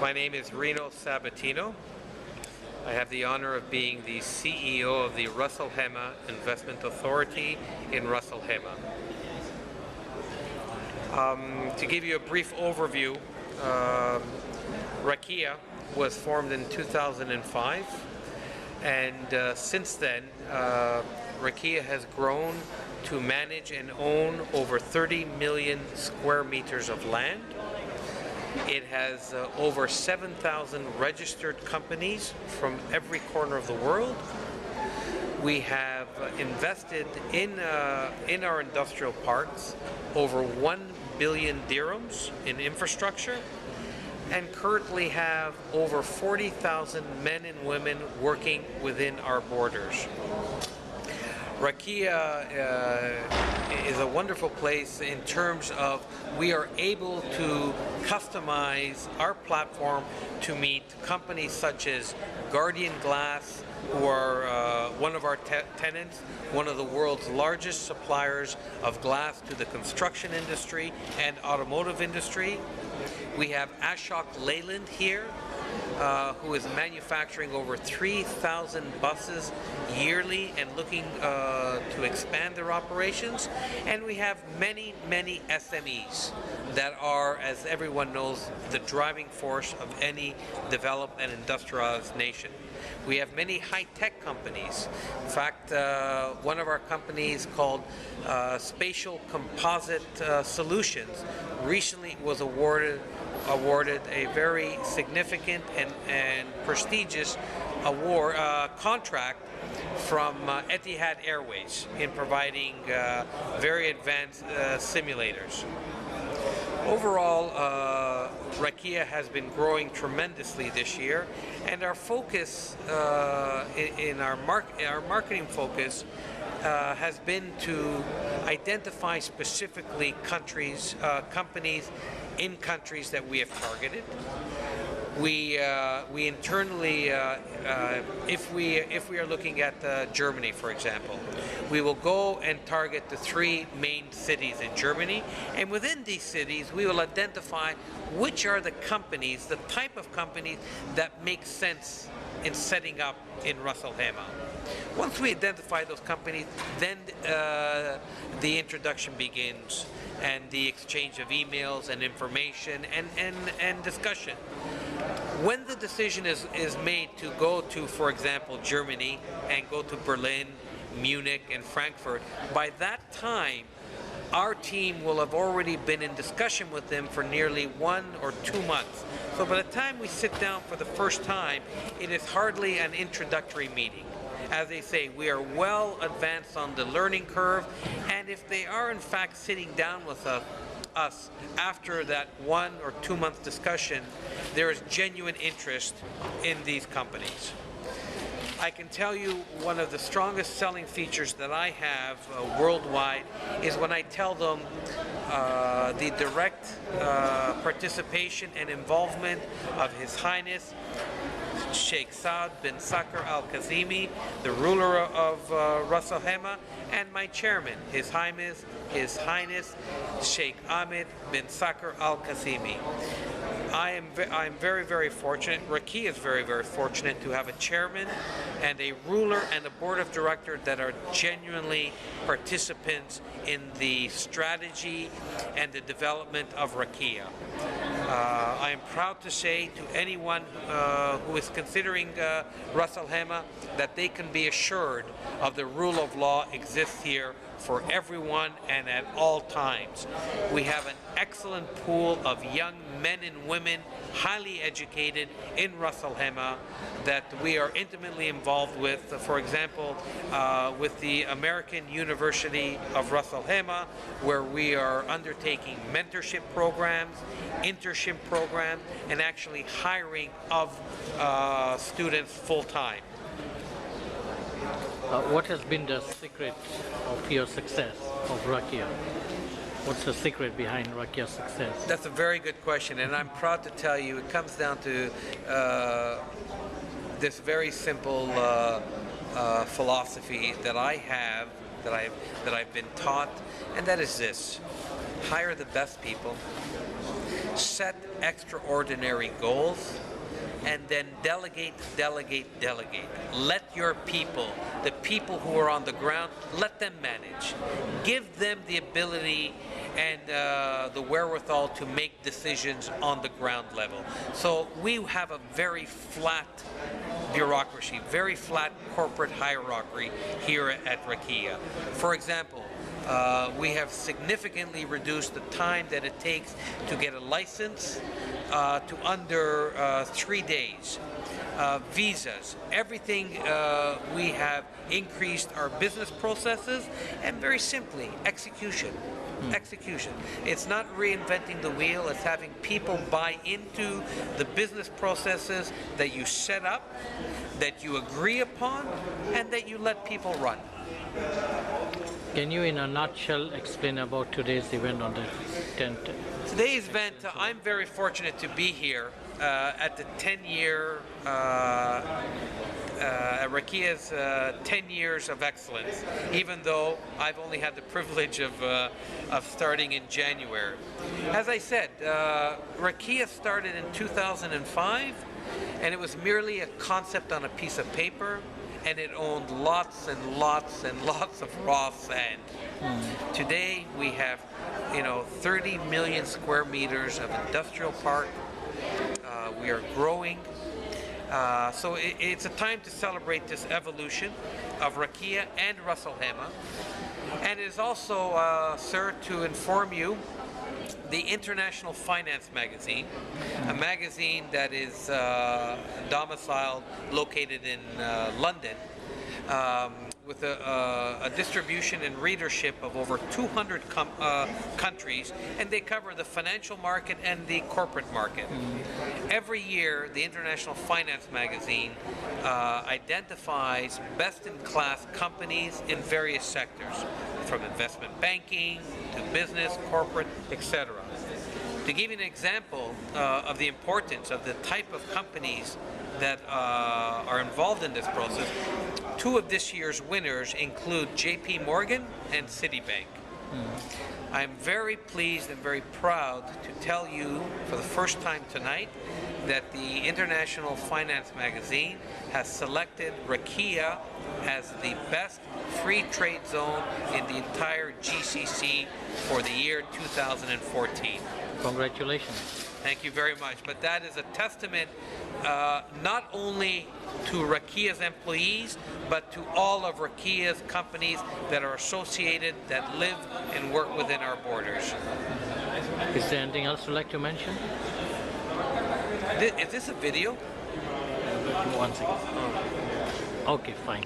My name is RINO SABATINO. I have the honor of being the CEO of the Ras Al Khaimah Investment Authority in Ras Al Khaimah. To give you a brief overview, RAKIA was formed in 2005, and since then RAKIA has grown to manage and own over 30 million square meters of land. It has over 7,000 registered companies from every corner of the world. We have invested in our industrial parks over 1 billion dirhams in infrastructure, and currently have over 40,000 men and women working within our borders. RAKIA is a wonderful place in terms of we are able to customize our platform to meet companies such as Guardian Glass, who are one of our tenants, one of the world's largest suppliers of glass to the construction industry and automotive industry. We have Ashok Leyland here, who is manufacturing over 3,000 buses yearly and looking to expand their operations. And we have many SMEs that are, as everyone knows, the driving force of any developed and industrialized nation. We have many high-tech companies. In fact, one of our companies called Spatial Composite Solutions recently was awarded a very significant and prestigious contract from Etihad Airways in providing very advanced simulators. Overall, RAKIA has been growing tremendously this year, and our focus in our marketing focus has been to identify specifically companies in countries that we have targeted. We internally, if we are looking at Germany, for example, we will go and target the 3 main cities in Germany, and within these cities we will identify which are the companies, the type of companies that make sense in setting up in Ras Al Khaimah. Once we identify those companies, then the introduction begins and the exchange of emails and information and discussion. When the decision is made to go to, for example, Germany and go to Berlin, Munich, and Frankfurt, by that time our team will have already been in discussion with them for nearly 1 or 2 months. So by the time we sit down for the first time, it is hardly an introductory meeting. As they say, we are well advanced on the learning curve, and if they are in fact sitting down with us after that 1 or 2 month discussion, there is genuine interest in these companies. I can tell you one of the strongest selling features that I have worldwide is when I tell them the direct participation and involvement of His Highness Sheikh Saud bin Saqr Al Qasimi, the ruler of Ras Al Khaimah, and my chairman, His Highness Sheikh Ahmed bin Saqr Al Qasimi. I am very fortunate. RAKIA is very fortunate to have a chairman and a ruler and a board of directors that are genuinely participants in the strategy and the development of RAKIA. I am proud to say to anyone who is considering Ras Al Khaimah that they can be assured of the rule of law exists here for everyone and at all times. We have an excellent pool of young men and women, highly educated in Ras Al Khaimah, that we are intimately involved with. For example, with the American University of Ras Al Khaimah, where we are undertaking mentorship programs, internship programs, and actually hiring of students full-time. What has been the secret of your success of RAKIA? What's the secret behind RAKIA's success? That's a very good question, and I'm proud to tell you it comes down to this very simple philosophy that I have, that I've been taught, and that is this: hire the best people, set extraordinary goals, and then delegate, delegate, delegate. Let your people, the people who are on the ground, let them manage. Give them the ability and the wherewithal to make decisions on the ground level. So we have a very flat bureaucracy, very flat corporate hierarchy here at RAKIA. For example, we have significantly reduced the time that it takes to get a license to under 3 days. Visas, everything, we have increased our business processes, and very simply, execution. Execution. It's not reinventing the wheel, it's having people buy into the business processes that you set up, that you agree upon, and that you let people run. Can you, in a nutshell, explain about today's event on the 10th? Today's event, I'm very fortunate to be here at the 10-year, RAKIA's 10 years of excellence, even though I've only had the privilege of starting in January. As I said, RAKIA started in 2005, and it was merely a concept on a piece of paper, and it owned lots and lots and lots of raw sand. Today we have, 30 million square meters of industrial park. We are growing. So it's a time to celebrate this evolution of RAKIA and Ras Al Khaimah. And it is also, sir, to inform you, the International Finance magazine, a magazine that is domiciled, located in London, with a distribution and readership of over 200 countries, and they cover the financial market and the corporate market. Every year, the International Finance magazine identifies best-in-class companies in various sectors, from investment banking to business, corporate, etc. To give you an example of the importance of the type of companies that are involved in this process, two of this year's winners include JP Morgan and Citibank. I'm very pleased and very proud to tell you for the first time tonight that the International Finance magazine has selected RAKIA as the best free trade zone in the entire GCC for the year 2014. Congratulations. Thank you very much. But that is a testament not only to RAKIA's employees, but to all of RAKIA's companies that are associated, that live and work within our borders. Is there anything else you'd like to mention? Is this a video? One second. Okay, fine.